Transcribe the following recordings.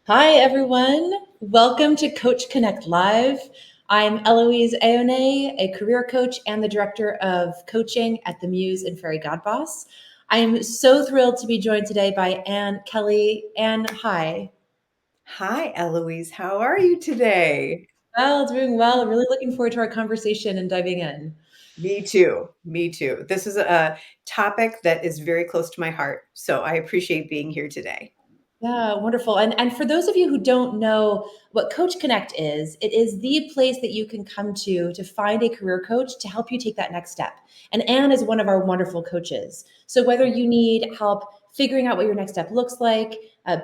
Hi, everyone. Welcome to Coach Connect Live. I'm Eloïse Eonnet, a career coach and the director of coaching at the Muse and Fairygodboss. I am so thrilled to be joined today by Anne Kelly. Anne, hi. Hi, Eloise. How are you today? Well, doing well. Really looking forward to our conversation and diving in. Me too. Me too. This is a topic that is very close to my heart. So I appreciate being here today. Yeah, wonderful. And for those of you who don't know what Coach Connect is, it is the place that you can come to find a career coach to help you take that next step. And Anne is one of our wonderful coaches. So whether you need help figuring out what your next step looks like,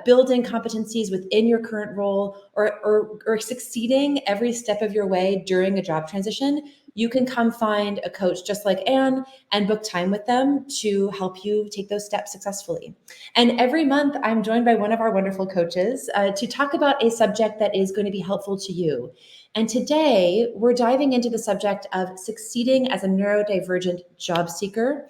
building competencies within your current role, or succeeding every step of your way during a job transition, you can come find a coach just like Anne and book time with them to help you take those steps successfully. And every month, I'm joined by one of our wonderful coaches to talk about a subject that is going to be helpful to you. And today, we're diving into the subject of succeeding as a neurodivergent job seeker.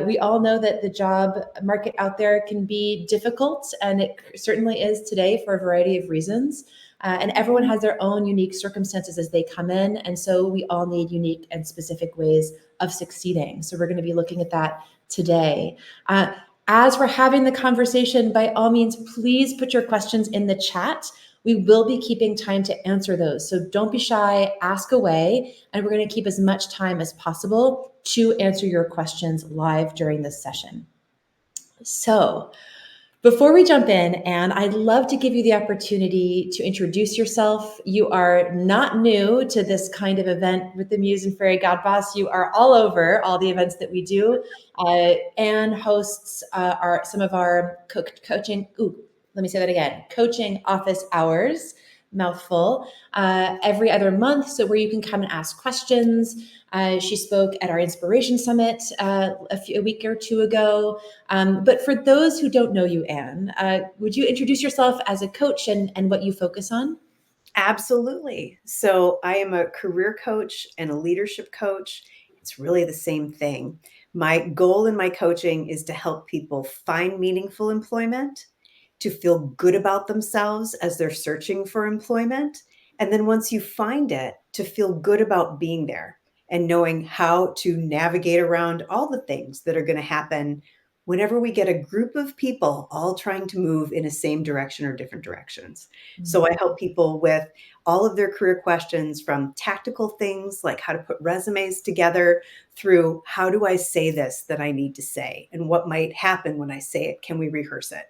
We all know that the job market out there can be difficult, and it certainly is today for a variety of reasons. And everyone has their own unique circumstances as they come in. And so we all need unique and specific ways of succeeding. So we're going to be looking at that today. As we're having the conversation, by all means, please put your questions in the chat. We will be keeping time to answer those. So don't be shy, ask away, and we're going to keep as much time as possible to answer your questions live during this session. So, before we jump in, Anne, I'd love to give you the opportunity to introduce yourself. You are not new to this kind of event with the Muse and Fairygodboss. You are all over all the events that we do. Anne hosts some of our coaching. Ooh, let me say that again. Coaching office hours, mouthful, every other month. So where you can come and ask questions. She spoke at our Inspiration Summit a week or two ago. But for those who don't know you, Anne, would you introduce yourself as a coach and what you focus on? Absolutely. So I am a career coach and a leadership coach. It's really the same thing. My goal in my coaching is to help people find meaningful employment, to feel good about themselves as they're searching for employment. And then once you find it, to feel good about being there and knowing how to navigate around all the things that are going to happen whenever we get a group of people all trying to move in a same direction or different directions. So I help people with all of their career questions, from tactical things like how to put resumes together through how do I say this that I need to say and what might happen when I say it? Can we rehearse it?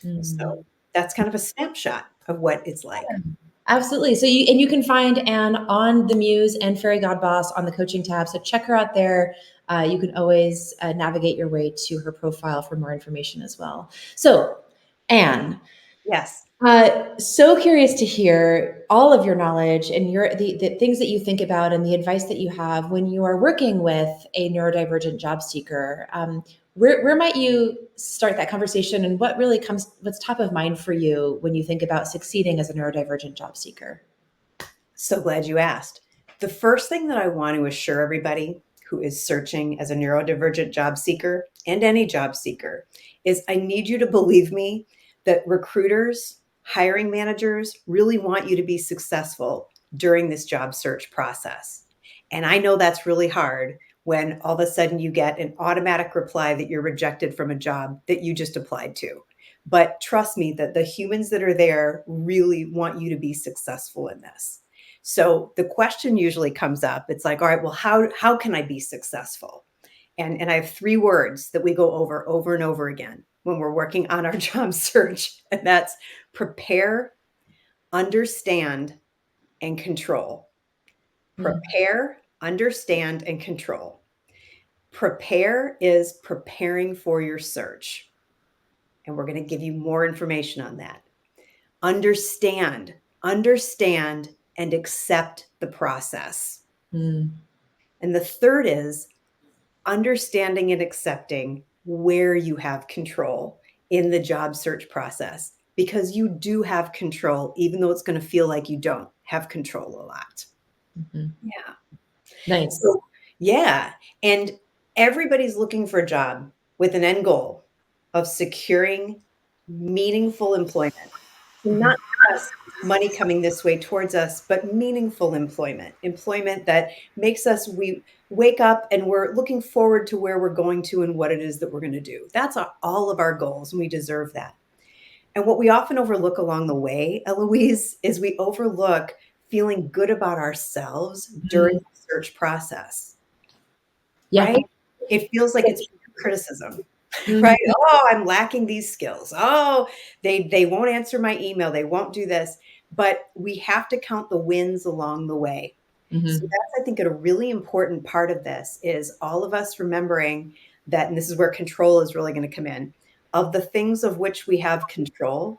Mm. So that's kind of a snapshot of what it's like. Absolutely. So you can find Anne on the Muse and Fairygodboss on the coaching tab. So check her out there. You can always navigate your way to her profile for more information as well. So, Anne, Yes. so curious to hear all of your knowledge and the things that you think about and the advice that you have when you are working with a neurodivergent job seeker. Where might you start that conversation, and what's top of mind for you when you think about succeeding as a neurodivergent job seeker? So glad you asked. The first thing that I want to assure everybody who is searching as a neurodivergent job seeker and any job seeker is I need you to believe me that recruiters, hiring managers really want you to be successful during this job search process. And I know that's really hard when all of a sudden you get an automatic reply that you're rejected from a job that you just applied to. But trust me that the humans that are there really want you to be successful in this. So the question usually comes up. It's like, all right, well, how can I be successful? And I have three words that we go over and over again when we're working on our job search, and that's prepare, understand, and control. Mm. Prepare, understand, and control. Prepare is preparing for your search, and we're going to give you more information on that. Understand, and accept the process. Mm. And the third is understanding and accepting where you have control in the job search process, because you do have control, even though it's going to feel like you don't have control a lot. Mhm. Yeah. Nice. So, yeah. And everybody's looking for a job with an end goal of securing meaningful employment. Not Mhm. us money coming this way towards us, but meaningful employment that makes us, we wake up and we're looking forward to where we're going to and what it is that we're going to do. That's all of our goals, and we deserve that. And what we often overlook along the way, Eloise, is we overlook feeling good about ourselves during the search process, Yeah. right? It feels like it's criticism, Mhm. right? Oh, I'm lacking these skills. Oh, they won't answer my email. They won't do this. But we have to count the wins along the way. So Mhm. that's, I think, a really important part of this is all of us remembering that, and this is where control is really going to come in, of the things of which we have control,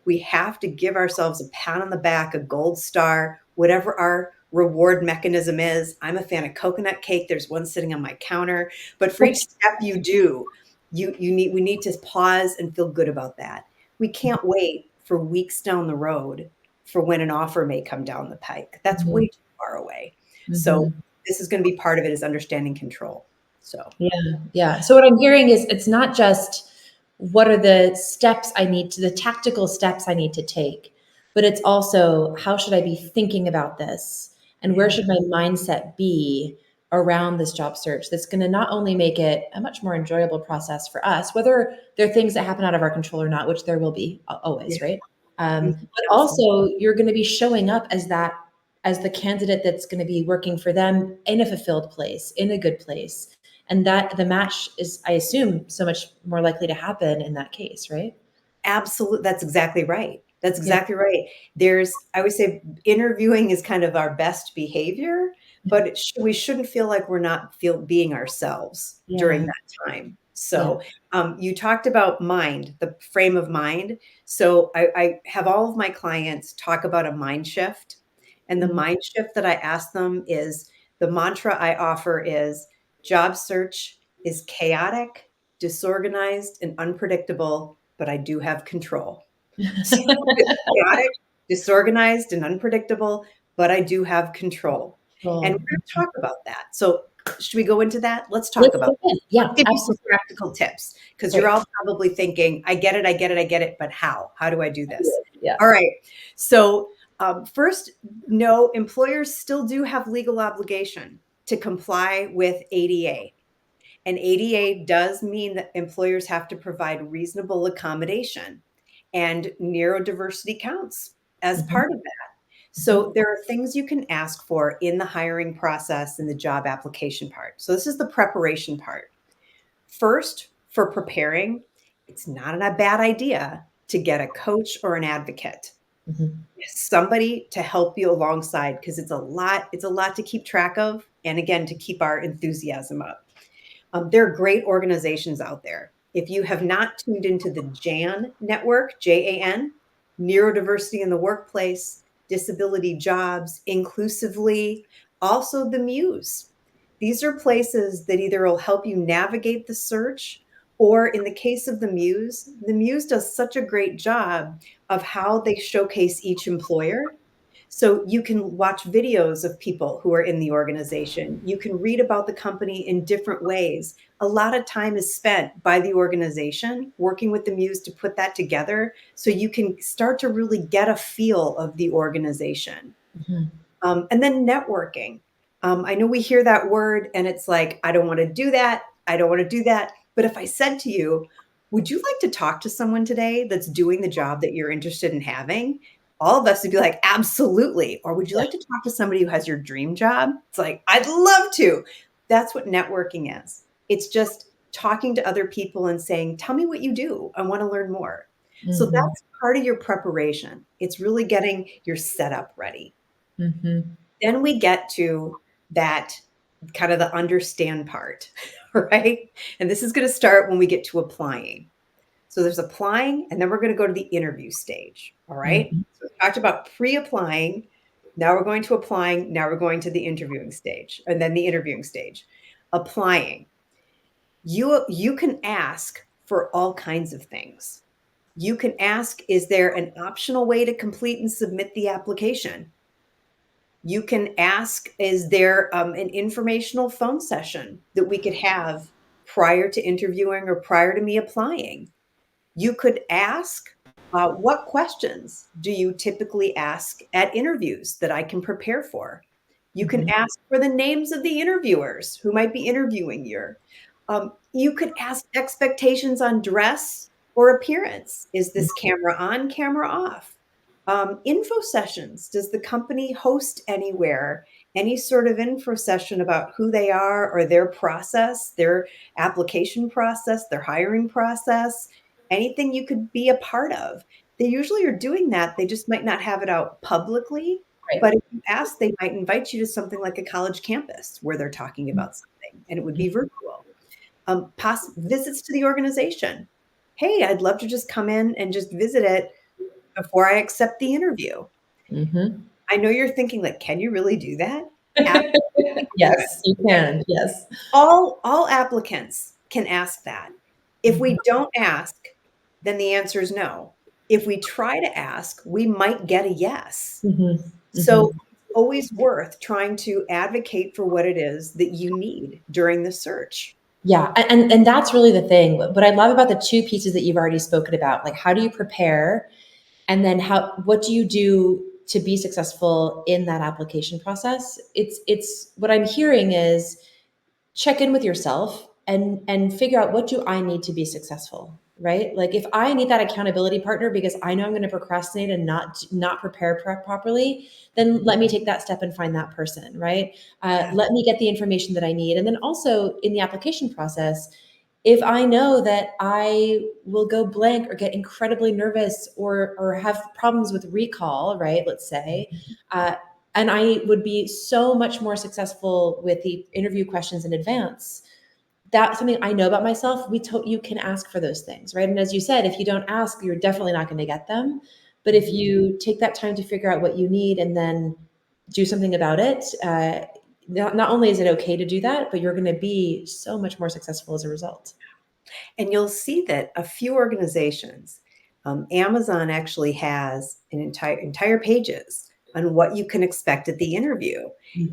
we have to give ourselves a pat on the back, a gold star, whatever our reward mechanism is. I'm a fan of coconut cake. There's one sitting on my counter. But for each step you do, we need to pause and feel good about that. We can't wait for weeks down the road for when an offer may come down the pike. That's Mhm. way too far away. So Mhm. this is going to be part of it, is understanding control. So Yeah, yeah. So what I'm hearing is it's not just what are the steps I need to, the tactical steps I need to take, but it's also how should I be thinking about this and where yeah, should my mindset be around this job search that's going to not only make it a much more enjoyable process for us, whether there are things that happen out of our control or not, which there will be yeah, always, right? mm, But absolutely. also you're going to be showing up as that, as the candidate that's going to be working for them in a fulfilled place, in a good place, and that the match is, I assume, so much more likely to happen in that case, right? Absolutely. That's exactly right. That's Yeah. exactly right. I always say interviewing is kind of our best behavior, but we shouldn't feel like we're not being ourselves during Yeah. that time. Yeah. So you talked about mind, the frame of mind. So I have all of my clients talk about a mind shift. And the Mhm. mind shift that I ask them is, the mantra I offer is, job search is chaotic, disorganized, and unpredictable, but I do have control. So it's chaotic, disorganized, and unpredictable, but I do have control. And Cool. we're going to talk about that. So should we go into that? Let's talk Let's about jump in. I'll Yeah, give you some absolutely. practical tips, because you're Great. all probably thinking, I get it, I get it, I get it, but how? How do I do this? Yeah. All right. So first, no, employers still do have legal obligation to comply with ADA. And ADA does mean that employers have to provide reasonable accommodation, and neurodiversity counts as Mhm. part of that. Mhm. So there are things you can ask for in the hiring process in the job application part. So this is the preparation part. First, for preparing, it's not a bad idea to get a coach or an advocate, Mhm. somebody to help you alongside, because it's a lot to keep track of, and again, to keep our enthusiasm up. There are great organizations out there. If you have not tuned into the JAN network, JAN, Neurodiversity in the Workplace, Disability Jobs, Inclusively, also the Muse. These are places that either will help you navigate the search, or in the case of the Muse does such a great job of how they showcase each employer. So you can watch videos of people who are in the organization. You can read about the company in different ways. A lot of time is spent by the organization working with the Muse to put that together, so you can start to really get a feel of the organization. Mhm. And then networking. I know we hear that word and it's like, I don't want to do that. I don't want to do that. But if I said to you, would you like to talk to someone today that's doing the job that you're interested in having? All of us would be like, absolutely. Or would you like to talk to somebody who has your dream job? It's like, I'd love to. That's what networking is. It's just talking to other people and saying, tell me what you do. I want to learn more. So Mhm. that's part of your preparation. It's really getting your setup ready. Mhm. Then we get to that kind of the understand part, right? And this is going to start when we get to applying. So there's applying, and then we're going to go to the interview stage. All right. Mhm. So we talked about pre applying. Now we're going to applying. Now we're going to the interviewing stage, and then the interviewing stage. Applying. You can ask for all kinds of things. You can ask, is there an optional way to complete and submit the application? You can ask, is there an informational phone session that we could have prior to interviewing or prior to me applying? You could ask, What questions do you typically ask at interviews that I can prepare for? You can Mhm. ask for the names of the interviewers who might be interviewing you. You could ask expectations on dress or appearance. Is this camera on, camera off? Info sessions. Does the company host anywhere any sort of info session about who they are or their process, their application process, their hiring process, anything you could be a part of? They usually are doing that. They just might not have it out publicly. Right. But if you ask, they might invite you to something like a college campus where they're talking about something, and it would be virtual. Visits to the organization. Hey, I'd love to just come in and just visit it before I accept the interview. Mhm. I know you're thinking, like, can you really do that? Absolutely. Yes, you can. Yes. All applicants can ask that. If Mhm. we don't ask, then the answer is no. If we try to ask, we might get a yes. Mhm. So Mhm. it's always worth trying to advocate for what it is that you need during the search. Yeah, and that's really the thing. What I love about the two pieces that you've already spoken about, like how do you prepare, and then what do you do to be successful in that application process? It's what I'm hearing is check in with yourself and figure out, what do I need to be successful, right? Like if I need that accountability partner because I know I'm going to procrastinate and not prepare properly, then let me take that step and find that person, right? Yeah. Let me get the information that I need. And then also in the application process, if I know that I will go blank or get incredibly nervous or have problems with recall, right? Let's say, uh, and I would be so much more successful with the interview questions in advance. That's something I know about myself. You can ask for those things, right? And as you said, if you don't ask, you're definitely not going to get them. But if you take that time to figure out what you need and then do something about it, not only is it okay to do that, but you're going to be so much more successful as a result. And you'll see that a few organizations, Amazon actually has an entire pages on what you can expect at the interview.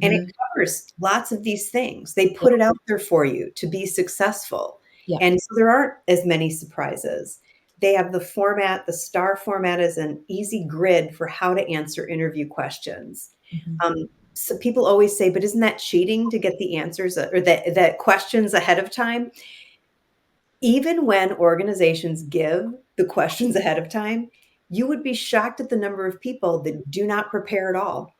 And it Mhm. covers lots of these things. They put it out there for you to be successful. Yeah. And so there aren't as many surprises. They have the format, the star format is an easy grid for how to answer interview questions. Mhm. So people always say, but isn't that cheating to get the answers or the questions ahead of time? Even when organizations give the questions ahead of time, you would be shocked at the number of people that do not prepare at all. Mm.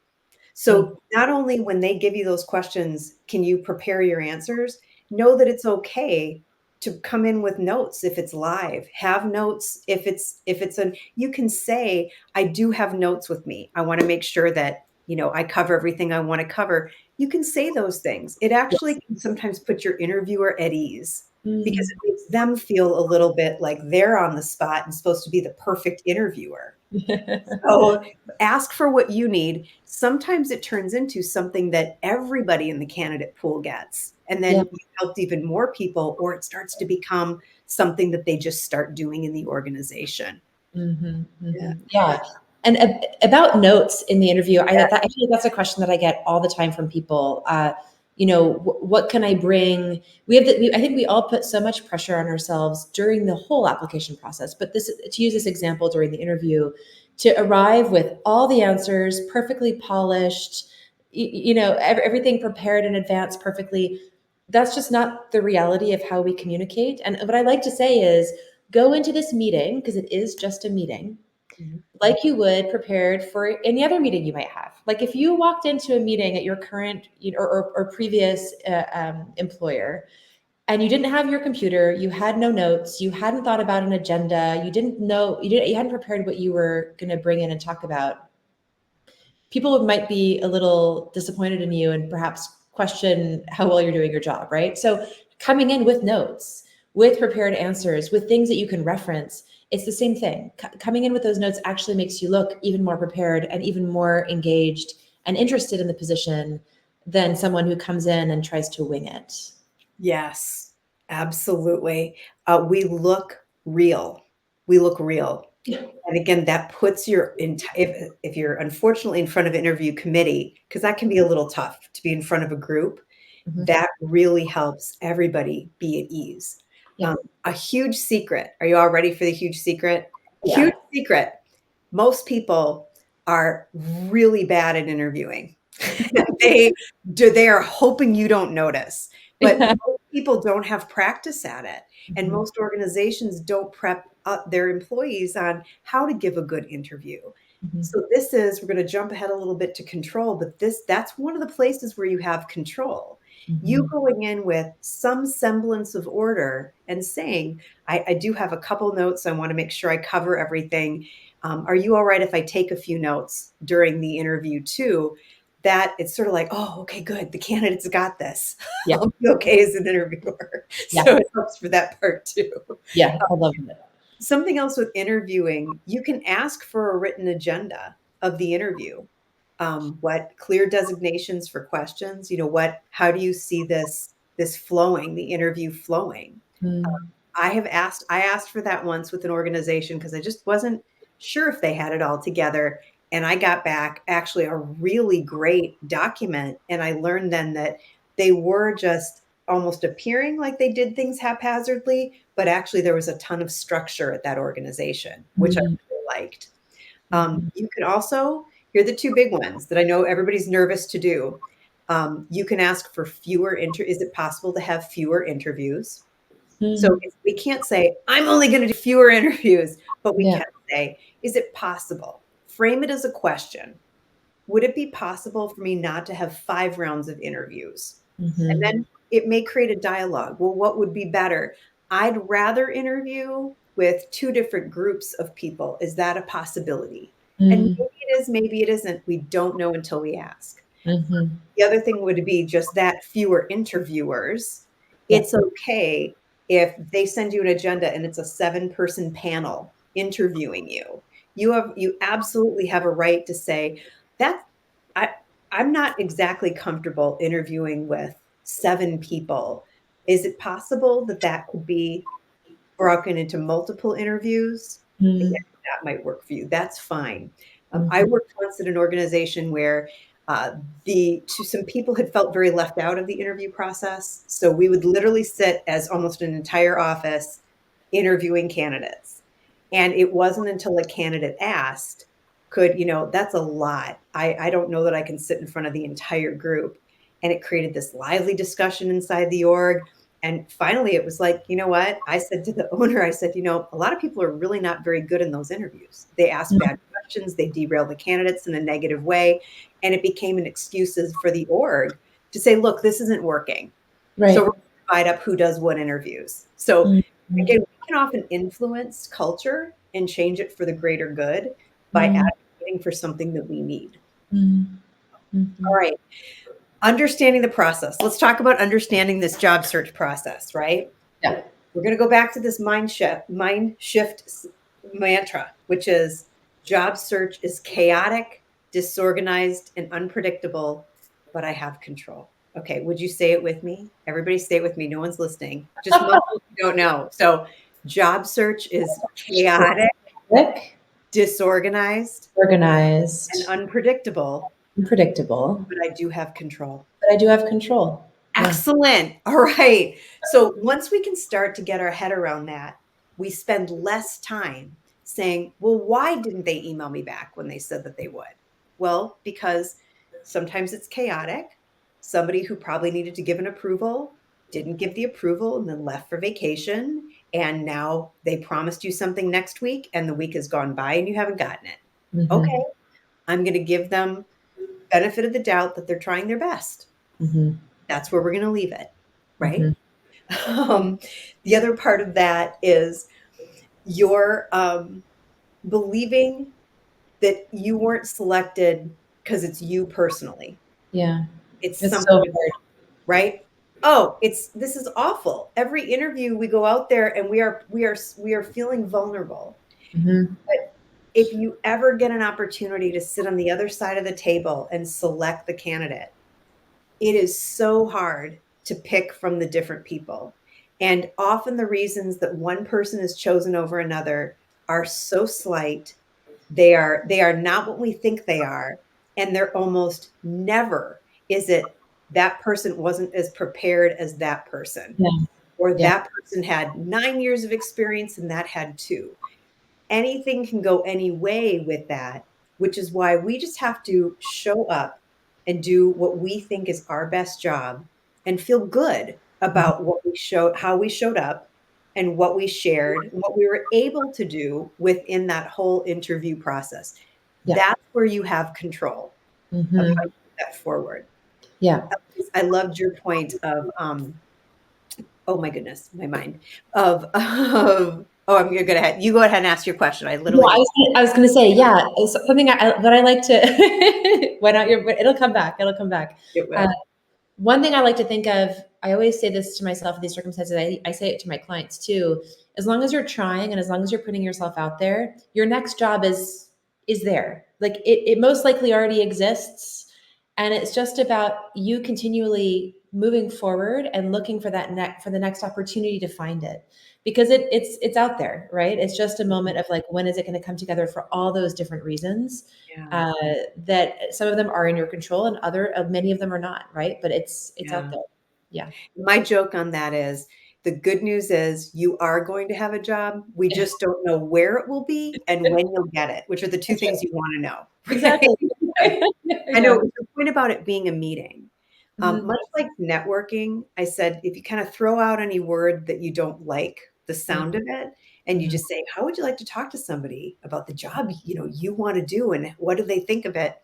So not only when they give you those questions, can you prepare your answers, know that it's okay to come in with notes if it's live. Have notes if it's a you can say, I do have notes with me. I want to make sure that, I cover everything I want to cover. You can say those things. It actually Yes. can sometimes put your interviewer at ease because Mm. it makes them feel a little bit like they're on the spot and supposed to be the perfect interviewer. So ask for what you need. Sometimes it turns into something that everybody in the candidate pool gets. And then Yeah. you helped even more people, or it starts to become something that they just start doing in the organization. Mhm, Yeah. mhm. Yeah, and about notes in the interview, Yeah. I feel like that's a question that I get all the time from people. What can I bring? I think we all put so much pressure on ourselves during the whole application process, but to use this example during the interview, to arrive with all the answers perfectly polished, everything prepared in advance perfectly. That's just not the reality of how we communicate. And what I like to say is, go into this meeting, because it is just a meeting, Mhm. like you would prepared for any other meeting you might have. Like if you walked into a meeting at your current, or previous employer, and you didn't have your computer, you had no notes, you hadn't thought about an agenda, you hadn't prepared what you were going to bring in and talk about, people might be a little disappointed in you and perhaps question how well you're doing your job, right? So coming in with notes, with prepared answers, with things that you can reference, it's the same thing. Coming in with those notes actually makes you look even more prepared and even more engaged and interested in the position than someone who comes in and tries to wing it. Yes, absolutely. We look real. We look real. And again, that puts if you're unfortunately in front of an interview committee, because that can be a little tough to be in front of a group, Mhm. that really helps everybody be at ease. Yeah. Um, a huge secret. Are you all ready for the huge secret? Yeah. Huge secret. Most people are really bad at interviewing. They are hoping you don't notice, but Yeah. most people don't have practice at it, and Mhm. most organizations don't prep up their employees on how to give a good interview. Mhm. So we're going to jump ahead a little bit to control, but that's one of the places where you have control. You Mhm. going in with some semblance of order and saying, I do have a couple notes. I want to make sure I cover everything. Are you all right if I take a few notes during the interview too? That it's sort of like, oh, okay, good. The candidate's got this. Yeah. I'll be okay as an interviewer. Yeah. So it helps for that part too. Yeah. I love it. Something else with interviewing, you can ask for a written agenda of the interview. What clear designations for questions, how do you see this flowing, the interview flowing? Mm. I asked for that once with an organization because I just wasn't sure if they had it all together. And I got back actually a really great document. And I learned then that they were just almost appearing like they did things haphazardly, but actually there was a ton of structure at that organization, which I Mm. really liked. Mhm. You can also, here are the two big ones that I know everybody's nervous to do. You can ask for is it possible to have fewer interviews? So Mm. we can't say, I'm only going to do fewer interviews, but we Yeah. can say, is it possible? Frame it as a question. Would it be possible for me not to have 5 rounds of interviews? And Mhm. then it may create a dialogue. Well, what would be better? I'd rather interview with 2 different groups of people. Is that a possibility? And Mm. maybe it is, maybe it isn't. We don't know until we ask. Mhm. The other thing would be just that fewer interviewers. Yeah. It's okay if they send you an agenda and it's a 7-person panel interviewing you. You absolutely have a right to say that I I'm not exactly comfortable interviewing with 7 people. Is it possible that that could be broken into multiple interviews? Again, Mm. that might work for you. That's fine. I Mhm. worked once at an organization where uh, some people had felt very left out of the interview process. So we would literally sit as almost an entire office interviewing candidates. And it wasn't until a candidate asked, that's a lot. I don't know that I can sit in front of the entire group. And it created this lively discussion inside the org. And finally, it was like, you know what? I said to the owner, I said, a lot of people are really not very good in those interviews. They ask Mm. bad questions, they derail the candidates in a negative way. And it became an excuses for the org to say, look, this isn't working. So we're Right. going to divide up who does what interviews. So Mhm. again, we can often influence culture and change it for the greater good by Mm. advocating for something that we need. Mm. All Mhm. right. Understanding the process. Let's talk about understanding this job search process, right? Yeah. We're going to go back to this mind shift mantra, which is job search is chaotic, disorganized, and unpredictable, but I have control. Okay, would you say it with me? Everybody say it with me. No one's listening. Just most of you don't know. So, job search is chaotic, Quick, disorganized, and organized, unpredictable, unpredictable, but I do have control. but I do have control. Yeah. Excellent. All right. So once we can start to get our head around that, we spend less time saying, well, why didn't they email me back when they said that they would? Well, because sometimes it's chaotic. Somebody who probably needed to give an approval didn't give the approval and then left for vacation. And now they promised you something next week and the week has gone by and you haven't gotten it. Okay. Mhm. I'm going to give them benefit of the doubt that they're trying their best. Mhm. That's where we're going to leave it, right? Mhm. Um, the other part of that is you're believing that you weren't selected because it's you personally. Yeah. It's It's so something, hard. right? Oh, this is awful. Every interview we go out there and we are feeling vulnerable. Mhm. But if you ever get an opportunity to sit on the other side of the table and select the candidate, it is so hard to pick from the different people. And often the reasons that one person is chosen over another are so slight. They are not what we think they are. And they're almost never is it that person wasn't as prepared as that person, Yeah. or Yeah. that person had 9 years of experience and that had 2. anything can go any way with that, which is why we just have to show up and do what we think is our best job and feel good about what we showed, how we showed up, and what we shared, and what we were able to do within that whole interview process. Yeah. That's where you have control of how Hmm. you move that forward. Yeah. I loved your point of, oh my goodness, my mind of, oh, I'm gonna go ahead. You go ahead and ask your question. I No, literally just, I was going to say, yeah, it's something that I like to, went out your, but it'll come back. It'll come back. it Uh, will. One thing I like to think of, I always say this to myself in these circumstances, I say it to my clients too. As long as you're trying and as long as you're putting yourself out there, your next job is there. Like it most likely already exists. And it's just about you continually moving forward and looking for for the next opportunity to find it. Because it's out there, right? It's just a moment of like, when is it going to come together for all those different reasons? Yeah, uh, that some of them are in your control and many of them are not, right? But it's out yeah. there. Yeah. My joke on that is the good news is you are going to have a job. We just don't know where it will be and when you'll get it, which are the two That's right. things you want to know, right? Exactly. I know Yeah. the point about it being a meeting. Mhm. Much like networking, I said, if you kind of throw out any word that you don't like the sound of it, and you Mhm. just say, how would you like to talk to somebody about the job, you want to do, and what do they think of it?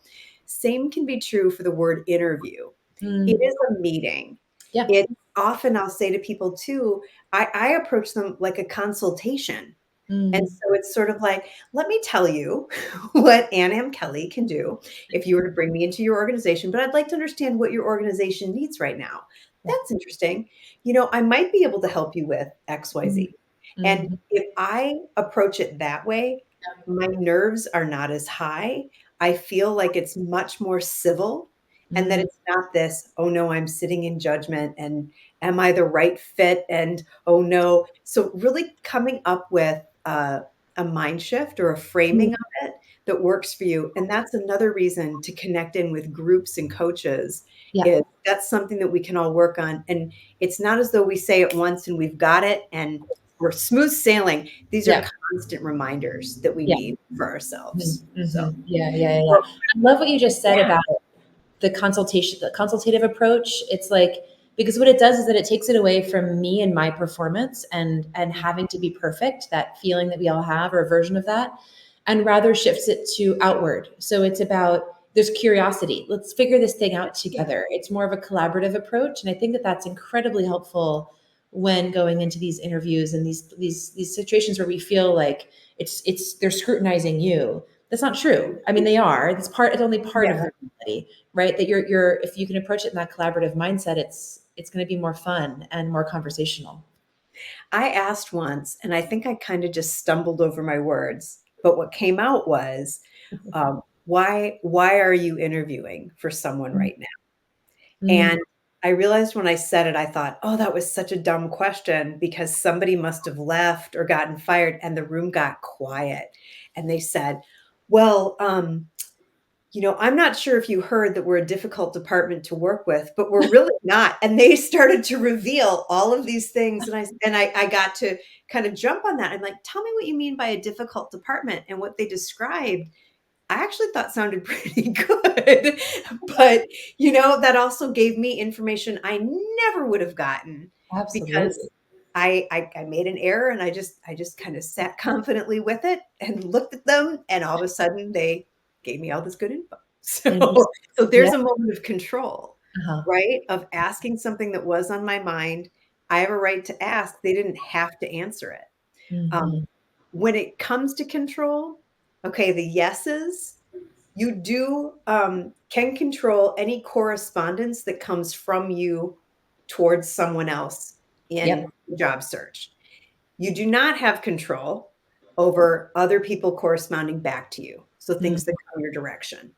Same can be true for the word interview. It Mm. is a meeting. Yeah. It often, I'll say to people too, I approach them like a consultation. And Mm. so it's sort of like, let me tell you what Ann M. Kelly can do if you were to bring me into your organization, but I'd like to understand what your organization needs right now. Yeah. That's interesting. I might be able to help you with Mhm. XYZ. And Mhm. if I approach it that way, my nerves are not as high. I feel like it's much more civil and that Mhm. it's not this, oh no, I'm sitting in judgment and am I the right fit? And oh no. So really coming up with a mind shift or a Mhm. framing of it that works for you. And that's another reason to connect in with groups and coaches Yeah. is that's something that we can all work on. And it's not as though we say it once and we've got it and we're smooth sailing. These are Yeah. constant reminders that we Yeah. need for Mhm. ourselves. So, Mhm. Yeah. Yeah. Yeah. well, I love what you just said yeah, about the consultative approach. It's like, because what it does is that it takes it away from me and my performance and having to be perfect, that feeling that we all have, or a version of that, and rather shifts it to outward. So it's about, there's curiosity, let's figure this thing out together. It's more of a collaborative approach, and I think that that's incredibly helpful when going into these interviews and these situations where we feel like it's they're scrutinizing you. That's not true. I mean, they are. It's only part of yeah. the reality, right? That you're if you can approach it in that collaborative mindset, it's going to be more fun and more conversational. I asked once, and I think I kind of just stumbled over my words, but what came out was, why are you interviewing for someone right now? Mm, And I realized when I said it, I thought, oh, that was such a dumb question because somebody must have left or gotten fired, and the room got quiet. And they said, well, I'm not sure if you heard that we're a difficult department to work with, but we're really not. And they started to reveal all of these things. And I got to kind of jump on that. I'm like, tell me what you mean by a difficult department. And what they described, I actually thought sounded pretty good. But, that also gave me information I never would have gotten because absolutely. I made an error and I just kind of sat confidently with it and looked at them and all of a sudden they gave me all this good info. So Interesting. so Yeah. there's a moment of control, Uh-huh. right? Of asking something that was on my mind. I have a right to ask. They didn't have to answer it. Um, Hmm. when it comes to control, okay, the yeses, you do can control any correspondence that comes from you towards someone else in Yep. job search. You do not have control over other people corresponding back to you. So Mm, things that come your direction.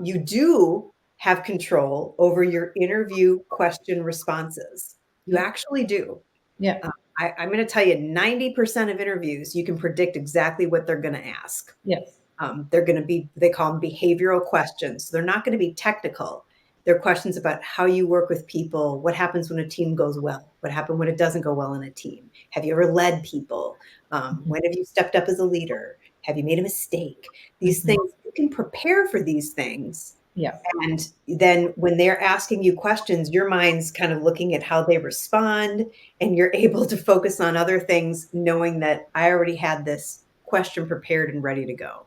You do have control over your interview question responses. You yep. actually do. Yep. Uh, I'm going to tell you 90% of interviews, you can predict exactly what they're going to ask. Yep. They're going to be, they call them behavioral questions. So they're not going to be technical. They're questions about how you work with people, what happens when a team goes well, what happens when it doesn't go well in a team. Have you ever led people? When have you stepped up as a leader? Have you made a mistake? These things, you can prepare for these things. Yeah. And then when they're asking you questions, your mind's kind of looking at how they respond, and you're able to focus on other things, knowing that I already had this question prepared and ready to go.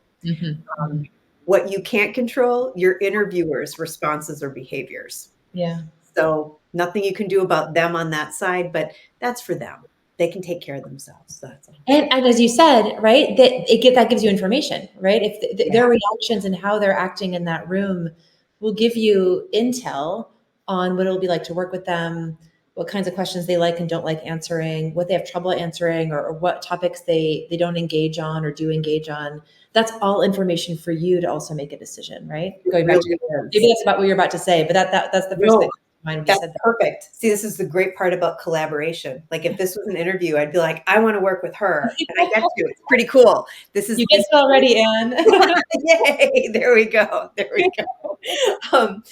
What you can't control, your interviewers' responses or behaviors. Yeah. So nothing you can do about them on that side, but that's for them. They can take care of themselves. So that's all. And as you said, right, that gives you information, right? If their reactions and how they're acting in that room will give you intel on what it'll be like to work with them, what kinds of questions they like and don't like answering, what they have trouble answering, or what topics they don't engage on or do engage on. That's all information for you to also make a decision, right? Going back to maybe that's about what you're about to say, but that's the first thing that comes to mind when you said that. Perfect. See, this is the great part about collaboration. Like if this was an interview, I'd be like, I want to work with her. And I get to. It's pretty cool. You get to already, Anne. Yay. There we go. There we go.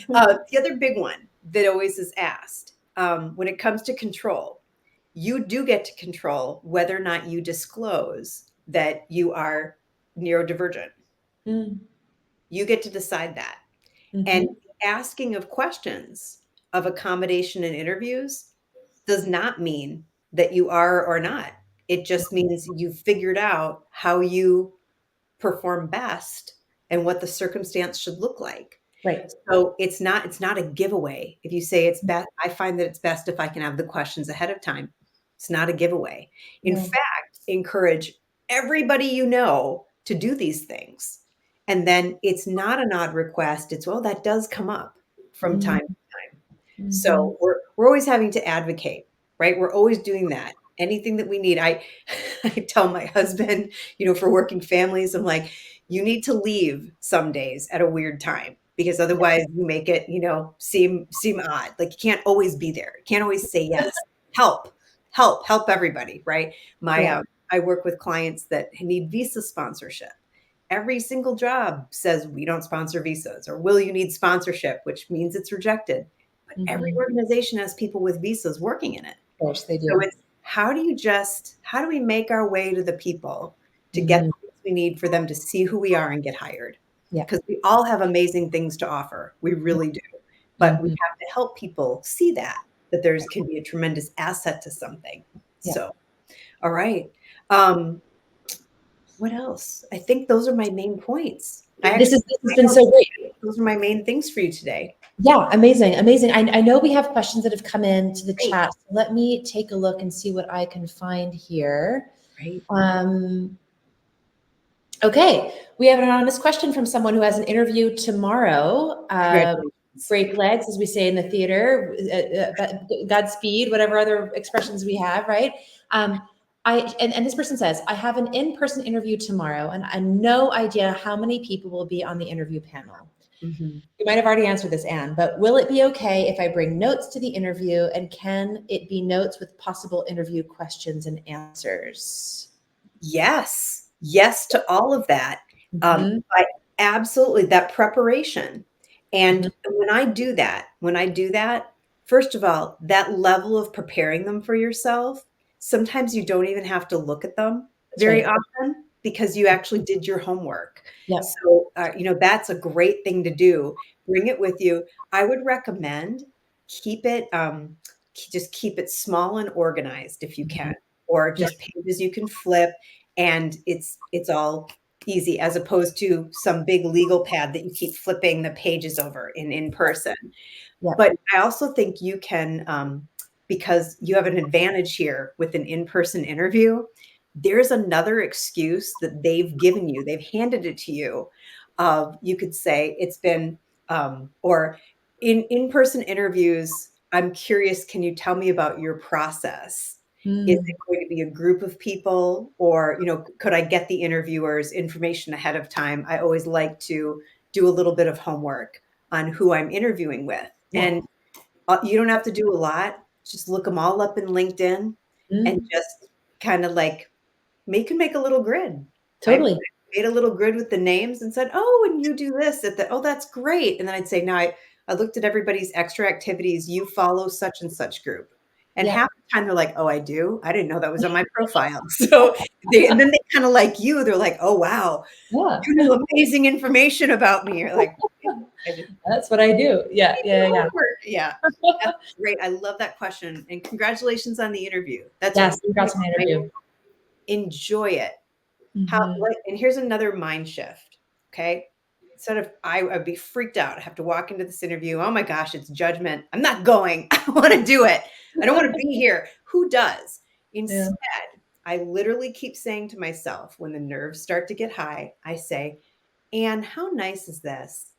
The other big one that always is asked, when it comes to control, you do get to control whether or not you disclose that you are neurodivergent. You get to decide that. And asking of questions of accommodation in interviews does not mean that you are or not. It just means you've figured out how you perform best and what the circumstance should look like. Right. So it's not a giveaway. If you say it's best, I find that it's best if I can have the questions ahead of time. It's not a giveaway. In fact, encourage everybody you know to do these things. And then it's not an odd request. It's, well, that does come up from time to time. So we're always having to advocate, right? We're always doing that. Anything that we need. I tell my husband, for working families, I'm like, you need to leave some days at a weird time, because otherwise you make it, seem odd. Like you can't always be there. You can't always say yes. Help everybody, right? I work with clients that need visa sponsorship. Every single job says we don't sponsor visas, or will you need sponsorship, which means it's rejected. But every organization has people with visas working in it. Of course they do. So it's how do we make our way to the people to get the things we need for them to see who we are and get hired? Yeah. Because we all have amazing things to offer. We really do. But we have to help people see that there can be a tremendous asset to something. Yeah. So, all right. What else? I think those are my main points. This has been so great. Those are my main things for you today. Yeah, amazing. I know we have questions that have come into the chat. So let me take a look and see what I can find here. Right. Okay, we have an anonymous question from someone who has an interview tomorrow. Break legs, as we say in the theater, Godspeed, whatever other expressions we have, right? And this person says, I have an in-person interview tomorrow, and I have no idea how many people will be on the interview panel. You might have already answered this, Anne, but will it be okay if I bring notes to the interview, and can it be notes with possible interview questions and answers? Yes to all of that. Absolutely, that preparation. And when I do that, first of all, that level of preparing them for yourself, sometimes you don't even have to look at them very often, because you actually did your homework. Yeah. So, that's a great thing to do. Bring it with you. I would recommend just keep it small and organized if you can, or just pages you can flip, and it's all easy, as opposed to some big legal pad that you keep flipping the pages over in person. Yeah. But I also think you can, because you have an advantage here with an in-person interview, there's another excuse that they've given you. They've handed it to you. You could say it's been, or in-person interviews, I'm curious, can you tell me about your process? Is it going to be a group of people, or, could I get the interviewer's information ahead of time? I always like to do a little bit of homework on who I'm interviewing with. And you don't have to do a lot. Just look them all up in LinkedIn and just kind of like make a little grid. Totally. I made a little grid with the names and said, oh, and you do this oh, that's great. And then I'd say, now I looked at everybody's extra activities. You follow such and such group. And Yeah. half the time they're like, oh, I do? I didn't know that was on my profile. And then they kind of like you. They're like, oh, wow, Yeah. you know amazing information about me. You're like, I just That's what I do. Yeah. Yeah. Yeah. homework. Yeah. That's great. I love that question. And congratulations on the interview. That's Yes. really Congrats on the exciting. interview. Enjoy it. Mhm. And here's another mind shift. Okay. Instead of I'd be freaked out. I have to walk into this interview. Oh my gosh, it's judgment. I'm not going. I want to do it. I don't want to be here. Who does? Yeah. Instead, I literally keep saying to myself when the nerves start to get high, I say, Anne, how nice is this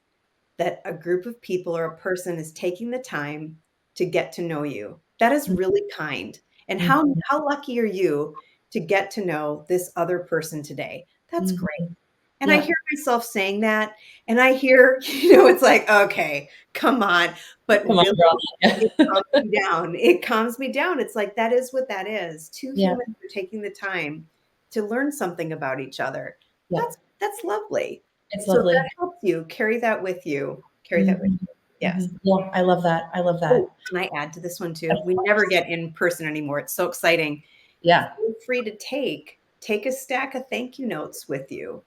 that a group of people or a person is taking the time to get to know you? That is really kind. And Mhm. how lucky are you to get to know this other person today? That's Mhm. great. And I Yeah. hear myself saying that, and I hear, it's like, okay, come on. But Come on, really, girl. it Yeah. calms me down. It calms me down. It's like, that is what that is. Two Yeah. humans are taking the time to learn something about each other. Yeah. That's lovely. It's So if that lovely. helps you, carry that with you. Carry that with Mhm. you. Yes. Mhm. Yeah. I love that. I love that. Oh, can I add to this one Of too? We never course. get in person anymore. It's so exciting. Yeah. Feel free to take a stack of thank you notes with you.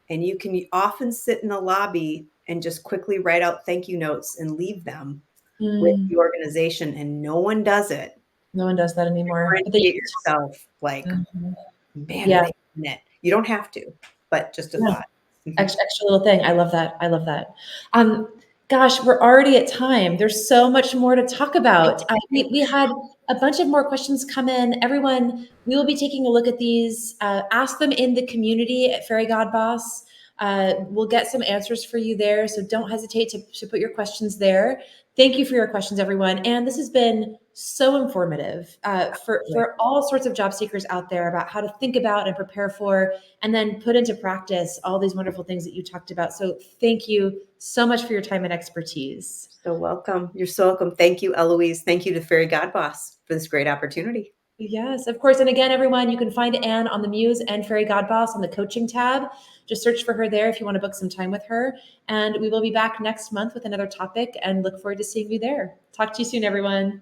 And you can often sit in the lobby and just quickly write out thank you notes and leave them with Mm. the organization, and no one does it. No one does that anymore. But they Differentiate used yourself, like, to. Mhm. man, are Yeah. they in it? You don't have to, but just a Yeah. thought. Mhm. Extra little thing. I love that. I love that. Gosh, we're already at time. There's so much more to talk about. We had a bunch of more questions come in. Everyone, we will be taking a look at these. Ask them in the community at Fairy God Boss. We'll get some answers for you there. So don't hesitate to put your questions there. Thank you for your questions, everyone. And this has been so informative for all sorts of job seekers out there about how to think about and prepare for and then put into practice all these wonderful things that you talked about. So thank you so much for your time and expertise. So welcome. You're so welcome. Thank you, Eloise. Thank you to Fairy God Boss for this great opportunity. Yes, of course. And again, everyone, you can find Anne on the Muse and Fairy God Boss on the coaching tab. Just search for her there if you want to book some time with her. And we will be back next month with another topic and look forward to seeing you there. Talk to you soon, everyone.